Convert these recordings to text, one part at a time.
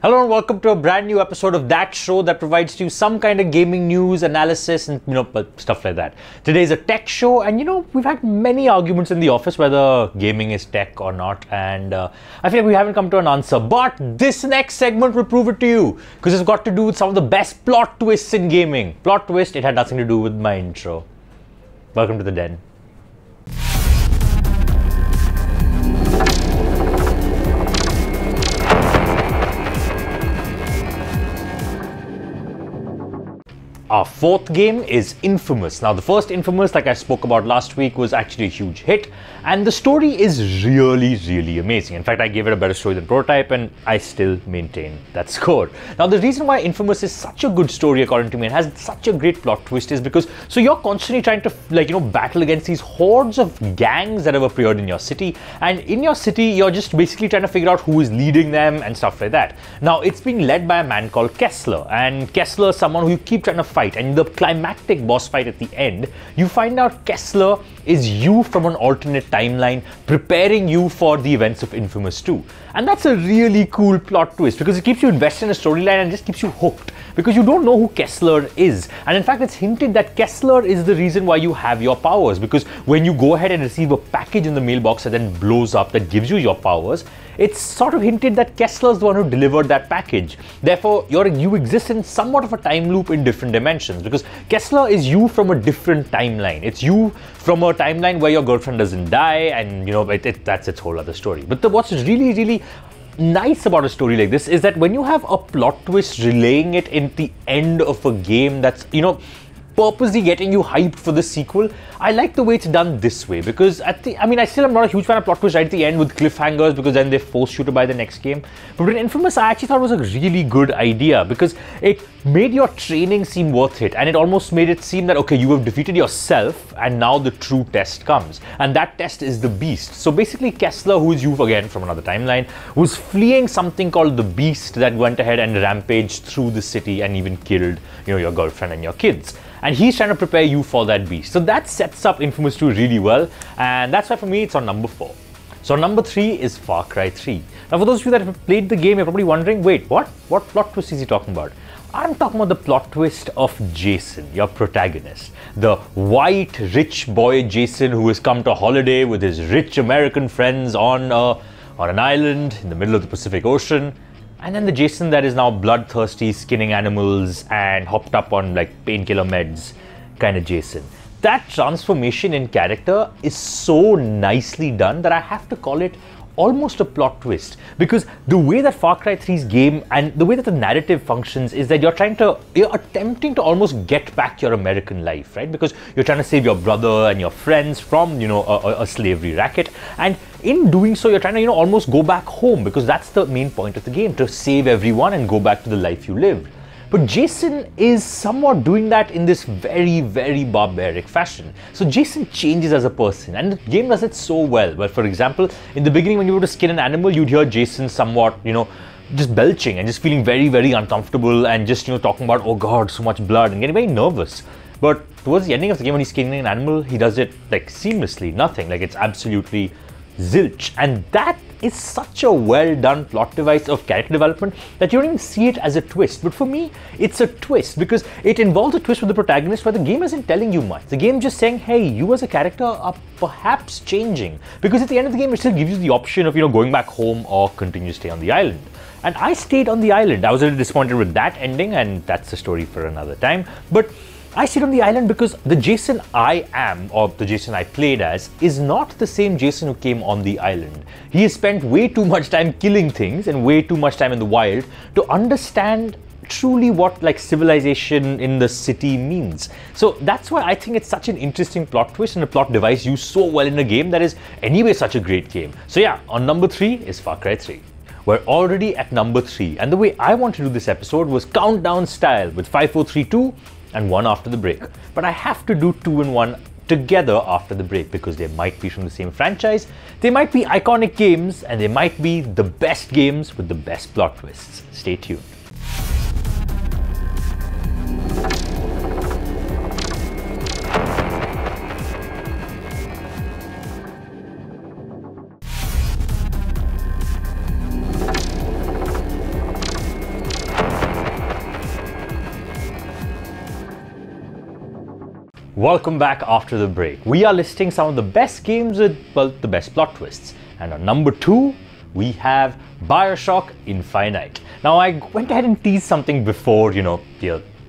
Hello and welcome to a brand new episode of that show that provides you some kind of gaming news, analysis, and stuff like that. Today is a tech show, and we've had many arguments in the office whether gaming is tech or not, and I feel like we haven't come to an answer. But this next segment will prove it to you because it's got to do with some of the best plot twists in gaming. Plot twist, it had nothing to do with my intro. Welcome to the den. Our fourth game is Infamous. Now, the first Infamous, like I spoke about last week, was actually a huge hit, and the story is really amazing. In fact, I gave it a better story than Prototype, and I still maintain that score. Now, the reason why Infamous is such a good story, according to me, and has such a great plot twist is because, so you're constantly trying to, battle against these hordes of gangs that have appeared in your city, and in your city, you're just basically trying to figure out who is leading them and stuff like that. Now, it's being led by a man called Kessler, and Kessler is someone who you keep trying to fight. And the climactic boss fight at the end, you find out Kessler is you from an alternate timeline, preparing you for the events of Infamous 2. And that's a really cool plot twist because it keeps you invested in a storyline and just keeps you hooked because you don't know who Kessler is. And in fact, it's hinted that Kessler is the reason why you have your powers, because when you go ahead and receive a package in the mailbox that then blows up that gives you your powers, it's sort of hinted that Kessler is the one who delivered that package. Therefore, you exist in somewhat of a time loop in different dimensions because Kessler is you from a different timeline. It's you from a timeline where your girlfriend doesn't die, and that's its whole other story. But what's really nice about a story like this is that when you have a plot twist relaying it in the end of a game that's purposely getting you hyped for the sequel, I like the way it's done this way because I still am not a huge fan of plot twists right at the end with cliffhangers because then they force you to buy the next game. But with Infamous, I actually thought it was a really good idea because it made your training seem worth it, and it almost made it seem that, okay, you have defeated yourself and now the true test comes, and that test is the Beast. So basically Kessler, who is you again from another timeline, was fleeing something called the Beast that went ahead and rampaged through the city and even killed your girlfriend and your kids. And he's trying to prepare you for that beast. So that sets up Infamous 2 really well, and that's why for me it's on number 4. So number 3 is Far Cry 3. Now for those of you that have played the game, you're probably wondering, wait, what plot twist is he talking about? I'm talking about the plot twist of Jason, your protagonist. The white, rich boy Jason who has come to holiday with his rich American friends on an island in the middle of the Pacific Ocean. And then the Jason that is now bloodthirsty, skinning animals and hopped up on painkiller meds kind of Jason. That transformation in character is so nicely done that I have to call it almost a plot twist, because the way that Far Cry 3's game and the way that the narrative functions is that you're attempting to almost get back your American life, right? Because you're trying to save your brother and your friends from, a slavery racket. And in doing so, you're trying to, almost go back home, because that's the main point of the game, to save everyone and go back to the life you lived. But Jason is somewhat doing that in this very barbaric fashion. So Jason changes as a person, and the game does it so well. Well, for example, in the beginning when you were to skin an animal, you'd hear Jason somewhat, just belching and just feeling very uncomfortable and just, talking about, oh God, so much blood, and getting very nervous. But towards the ending of the game when he's skinning an animal, he does it seamlessly, nothing, it's absolutely zilch. And that is such a well done plot device of character development that you don't even see it as a twist. But for me, it's a twist because it involves a twist with the protagonist where the game isn't telling you much. The game just saying, hey, you as a character are perhaps changing, because at the end of the game it still gives you the option of going back home or continue to stay on the island. And I stayed on the island. I was a little disappointed with that ending, and that's a story for another time. But I stayed on the island because the Jason I am, or the Jason I played as, is not the same Jason who came on the island. He has spent way too much time killing things and way too much time in the wild to understand truly what civilization in the city means. So that's why I think it's such an interesting plot twist and a plot device used so well in a game that is anyway such a great game. So yeah, on number 3 is Far Cry 3. We're already at number 3, and the way I want to do this episode was countdown style with 5, 4, 3, 2 and 1 after the break. But I have to do 2 and 1 together after the break because they might be from the same franchise, they might be iconic games, and they might be the best games with the best plot twists. Stay tuned. Welcome back after the break. We are listing some of the best games with, well, the best plot twists. And on number 2, we have BioShock Infinite. Now, I went ahead and teased something before,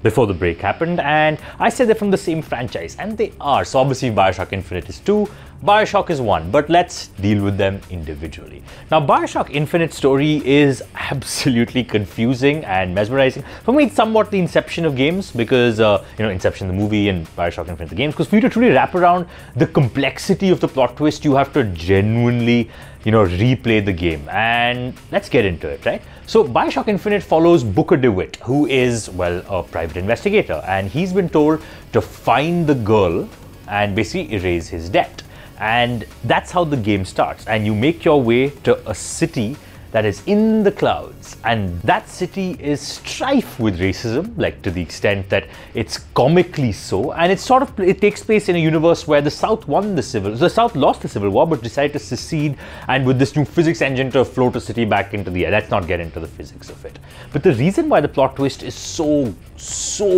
before the break happened, and I said they're from the same franchise, and they are. So obviously BioShock Infinite is 2, BioShock is 1, but let's deal with them individually. Now, BioShock Infinite story is absolutely confusing and mesmerizing. For me, it's somewhat the Inception of games because, Inception the movie and BioShock Infinite the games, because for you to truly wrap around the complexity of the plot twist, you have to genuinely replay the game. And let's get into it, right? So BioShock Infinite follows Booker DeWitt, who is, well, a private investigator, and he's been told to find the girl and basically erase his debt. And that's how the game starts. And you make your way to a city that is in the clouds, and that city is strife with racism, like to the extent that it's comically so. And it takes place in a universe where the South lost the Civil War, but decided to secede, and with this new physics engine to float a city back into the air. Let's not get into the physics of it. But the reason why the plot twist is so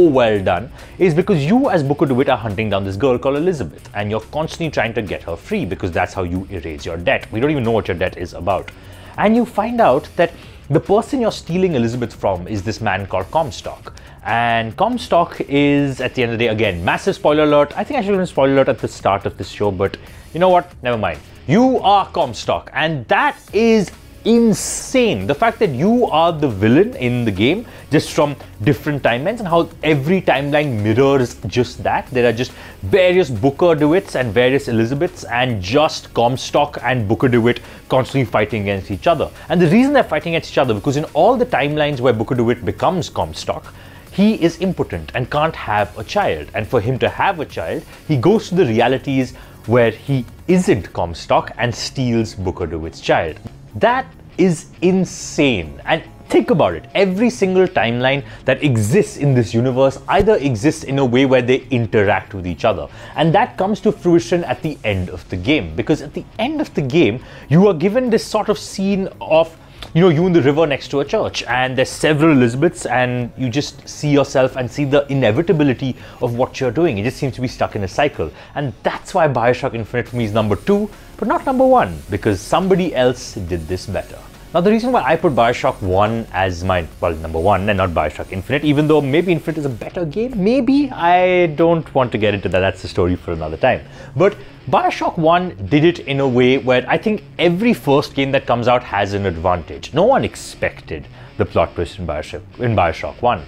well done is because you as Booker DeWitt are hunting down this girl called Elizabeth, and you're constantly trying to get her free because that's how you erase your debt. We don't even know what your debt is about. And you find out that the person you're stealing Elizabeth from is this man called Comstock. And Comstock is, at the end of the day, again, massive spoiler alert. I think I should have a spoiler alert at the start of this show, but you know what? Never mind. You are Comstock, and that is insane. The fact that you are the villain in the game, just from different timelines, and how every timeline mirrors just that. There are just various Booker DeWitts and various Elizabeths, and just Comstock and Booker DeWitt constantly fighting against each other. And the reason they're fighting against each other, because in all the timelines where Booker DeWitt becomes Comstock, he is impotent and can't have a child. And for him to have a child, he goes to the realities where he isn't Comstock and steals Booker DeWitt's child. That is insane. And think about it. Every single timeline that exists in this universe either exists in a way where they interact with each other. And that comes to fruition at the end of the game. Because at the end of the game, you are given this sort of scene of you in the river next to a church, and there's several Elizabeths, and you just see yourself and see the inevitability of what you're doing. It just seems to be stuck in a cycle. And that's why BioShock Infinite for me is number 2, but not number 1, because somebody else did this better. Now, the reason why I put BioShock 1 as my, number 1 and not BioShock Infinite, even though maybe Infinite is a better game, maybe, I don't want to get into that, that's the story for another time. But BioShock 1 did it in a way where I think every first game that comes out has an advantage. No one expected the plot twist in BioShock 1.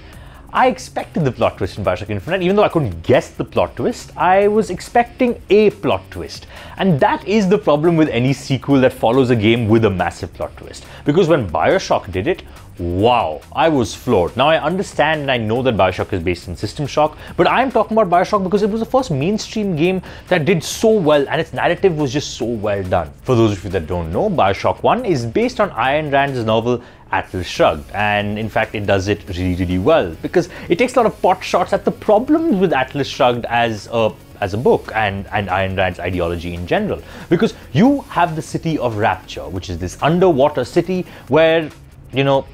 I expected the plot twist in BioShock Infinite. Even though I couldn't guess the plot twist, I was expecting a plot twist. And that is the problem with any sequel that follows a game with a massive plot twist. Because when BioShock did it, wow, I was floored. Now I understand and I know that BioShock is based in System Shock, but I'm talking about BioShock because it was the first mainstream game that did so well, and its narrative was just so well done. For those of you that don't know, BioShock 1 is based on Ayn Rand's novel Atlas Shrugged, and in fact it does it really well, because it takes a lot of pot shots at the problems with Atlas Shrugged as a book and Ayn Rand's ideology in general. Because you have the city of Rapture, which is this underwater city where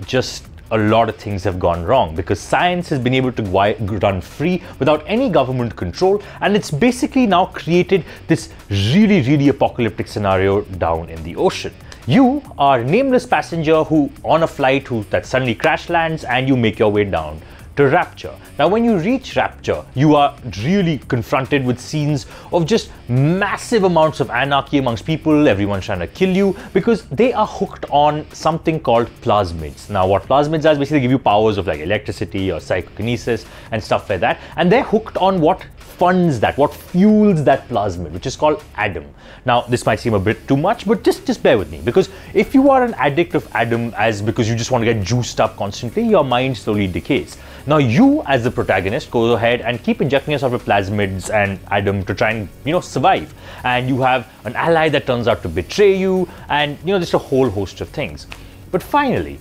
just a lot of things have gone wrong, because science has been able to run free without any government control, and it's basically now created this really apocalyptic scenario down in the ocean. You are a nameless passenger who on a flight that suddenly crash lands, and you make your way down to Rapture. Now, when you reach Rapture, you are really confronted with scenes of just massive amounts of anarchy amongst people. Everyone's trying to kill you because they are hooked on something called plasmids. Now, what plasmids are is basically give you powers of like electricity or psychokinesis and stuff like that. And they're hooked on what funds that, what fuels that plasmid, which is called Adam. Now, this might seem a bit too much, but just bear with me, because if you are an addict of Adam because you just want to get juiced up constantly, your mind slowly decays. Now, you as the protagonist go ahead and keep injecting yourself with plasmids and Adam to try and survive. And you have an ally that turns out to betray you, and just a whole host of things. But finally,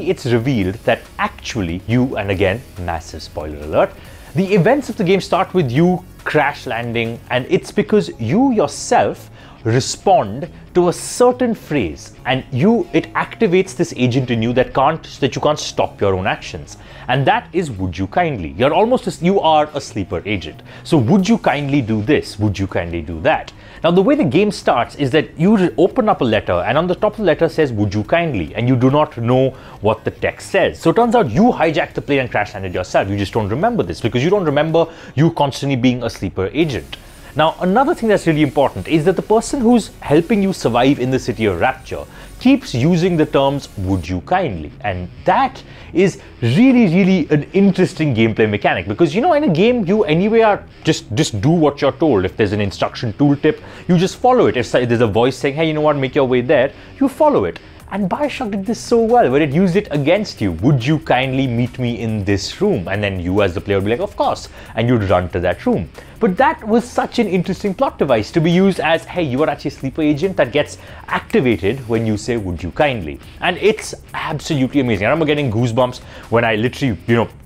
it's revealed that actually you, and again, massive spoiler alert, the events of the game start with you crash landing, and it's because you yourself respond to a certain phrase, and it activates this agent in you that you can't stop your own actions. And that is would you kindly. You are a sleeper agent. So would you kindly do this? Would you kindly do that? Now the way the game starts is that you open up a letter, and on the top of the letter says would you kindly, and you do not know what the text says. So it turns out you hijacked the plane and crash landed yourself. You just don't remember this because you don't remember you constantly being a sleeper agent. Now, another thing that's really important is that the person who's helping you survive in the city of Rapture keeps using the terms would you kindly, and that is really an interesting gameplay mechanic, because in a game you anyway are just do what you're told. If there's an instruction tooltip, you just follow it. If there's a voice saying, hey, you know what, make your way there, you follow it. And Bioshock did this so well, where it used it against you. Would you kindly meet me in this room? And then you as the player would be like, of course, and you'd run to that room. But that was such an interesting plot device to be used as, hey, you are actually a sleeper agent that gets activated when you say, would you kindly? And it's absolutely amazing. I remember getting goosebumps when I literally,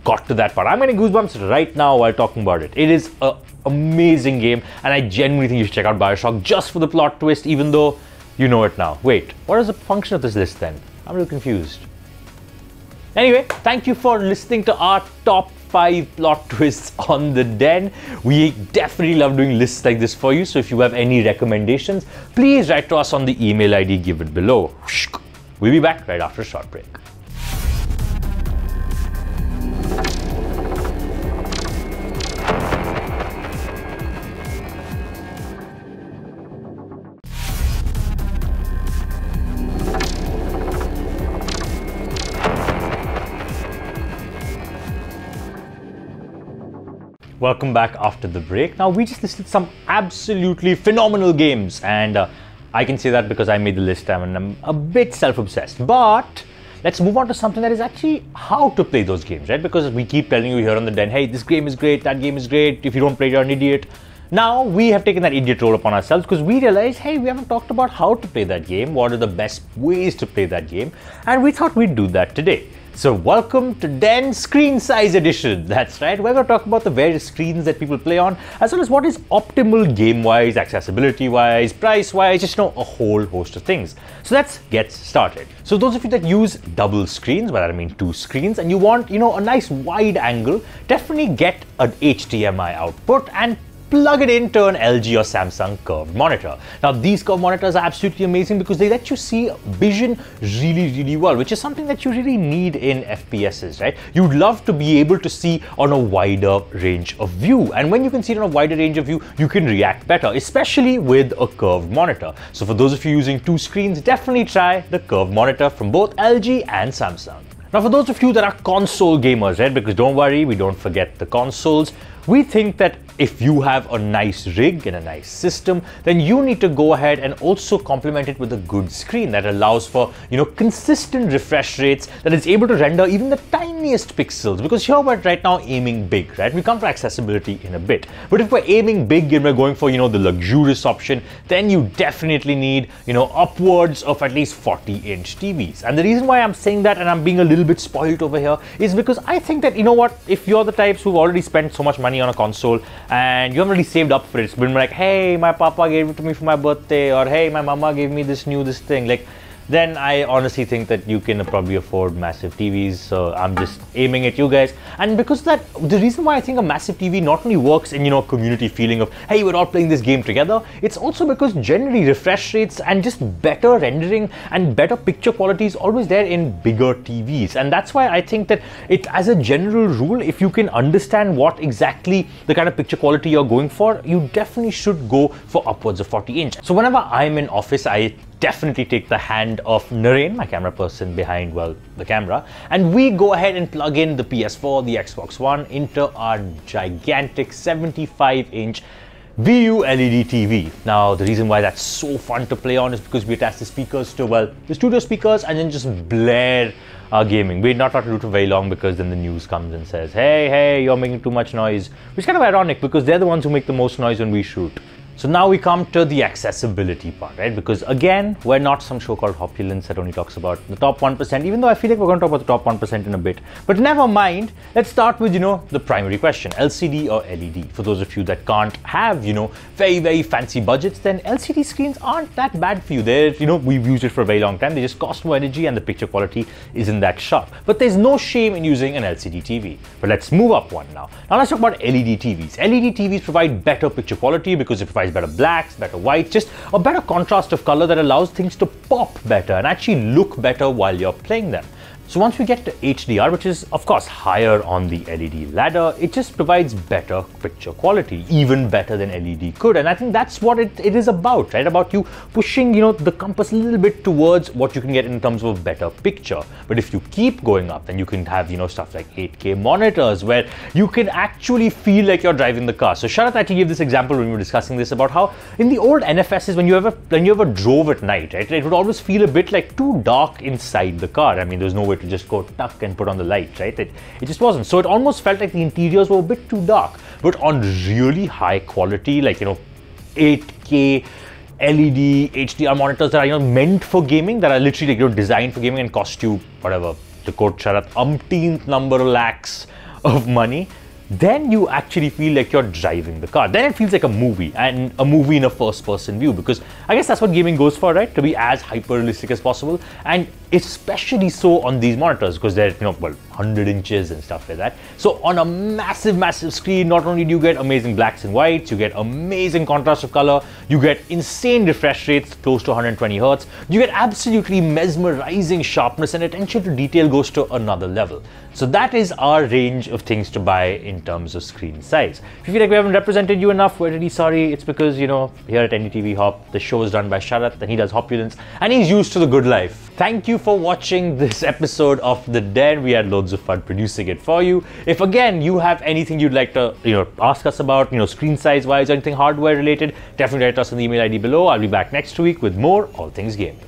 got to that part. I'm getting goosebumps right now while talking about it. It is an amazing game, and I genuinely think you should check out Bioshock just for the plot twist, even though you know it now. Wait, what is the function of this list then? I'm a little confused. Anyway, thank you for listening to our top 5 plot twists on The Den. We definitely love doing lists like this for you, so if you have any recommendations, please write to us on the email ID given below. We'll be back right after a short break. Welcome back after the break. Now, we just listed some absolutely phenomenal games, and I can say that because I made the list and I'm a bit self-obsessed. But let's move on to something that is actually how to play those games, right? Because we keep telling you here on The Den, hey, this game is great, that game is great. If you don't play, you're an idiot. Now, we have taken that idiot role upon ourselves because we realized, hey, we haven't talked about how to play that game, what are the best ways to play that game, and we thought we'd do that today. So welcome to Den Screen Size Edition. That's right, we're going to talk about the various screens that people play on, as well as what is optimal game-wise, accessibility-wise, price-wise, just a whole host of things. So let's get started. So those of you that use double screens, by that I mean 2 screens, and you want, a nice wide angle, definitely get an HDMI output and plug it into an LG or Samsung curved monitor. Now, these curved monitors are absolutely amazing because they let you see vision really well, which is something that you really need in FPSs, right? You'd love to be able to see on a wider range of view. And when you can see it on a wider range of view, you can react better, especially with a curved monitor. So for those of you using 2 screens, definitely try the curved monitor from both LG and Samsung. Now, for those of you that are console gamers, right, because don't worry, we don't forget the consoles, we think that if you have a nice rig and a nice system, then you need to go ahead and also complement it with a good screen that allows for, consistent refresh rates, that is able to render even the tiniest pixels. Because here we're right now aiming big, right? We come for accessibility in a bit. But if we're aiming big and we're going for, the luxurious option, then you definitely need, upwards of at least 40-inch TVs. And the reason why I'm saying that, and I'm being a little bit spoiled over here, is because I think that, if you're the types who've already spent so much money on a console and you haven't really saved up for it, it's been like, hey, my papa gave it to me for my birthday, or hey, my mama gave me this thing, then I honestly think that you can probably afford massive TVs. So I'm just aiming at you guys. And because the reason why I think a massive TV not only works in, a community feeling of, hey, we're all playing this game together, it's also because generally refresh rates and just better rendering and better picture quality is always there in bigger TVs. And that's why I think that as a general rule, if you can understand what exactly the kind of picture quality you're going for, you definitely should go for upwards of 40-inch. So whenever I'm in office, I definitely take the hand of Naren, my camera person behind, the camera, and we go ahead and plug in the PS4, the Xbox One into our gigantic 75-inch VU LED TV. Now, the reason why that's so fun to play on is because we attach the speakers to, the studio speakers, and then just blare our gaming. We're not allowed to do it for very long because then the news comes and says, hey, you're making too much noise, which is kind of ironic because they're the ones who make the most noise when we shoot. So now we come to the accessibility part, right? Because again, we're not some show called Opulence that only talks about the top 1%, even though I feel like we're going to talk about the top 1% in a bit. But never mind, let's start with, the primary question, LCD or LED? For those of you that can't have, very, very fancy budgets, then LCD screens aren't that bad for you. They're, we've used it for a very long time. They just cost more energy and the picture quality isn't that sharp. But there's no shame in using an LCD TV. But let's move up one now. Now let's talk about LED TVs. LED TVs provide better picture quality because it provides better blacks, better whites, just a better contrast of color that allows things to pop better and actually look better while you're playing them. So once we get to HDR, which is of course higher on the LED ladder, it just provides better picture quality, even better than LED could. And I think that's what it is about, right? About you pushing, the compass a little bit towards what you can get in terms of a better picture. But if you keep going up, then you can have, stuff like 8K monitors where you can actually feel like you're driving the car. So Sharath actually gave this example when we were discussing this about how in the old NFSs, when you ever drove at night, right, it would always feel a bit like too dark inside the car. I mean, there's no way to just go tuck and put on the light, right? It just wasn't. So it almost felt like the interiors were a bit too dark. But on really high quality, like 8K LED HDR monitors that are meant for gaming, that are literally designed for gaming and cost you whatever, to quote Sharath, umpteenth number of lakhs of money, then you actually feel like you're driving the car. Then it feels like a movie, and a movie in a first-person view, because I guess that's what gaming goes for, right? To be as hyper-realistic as possible, and especially so on these monitors, because they're, 100 inches and stuff like that. So on a massive, massive screen, not only do you get amazing blacks and whites, you get amazing contrast of color, you get insane refresh rates, close to 120 Hertz, you get absolutely mesmerizing sharpness, and attention to detail goes to another level. So that is our range of things to buy in terms of screen size. If you feel like we haven't represented you enough, we're really sorry. It's because, here at NDTV Hop, the show is done by Sharath and he does Opulence and he's used to the good life. Thank you for watching this episode of The Den. We had loads of fun producing it for you. If again, you have anything you'd like to, ask us about, screen size wise or anything hardware related, definitely write us on the email ID below. I'll be back next week with more All Things Gaming.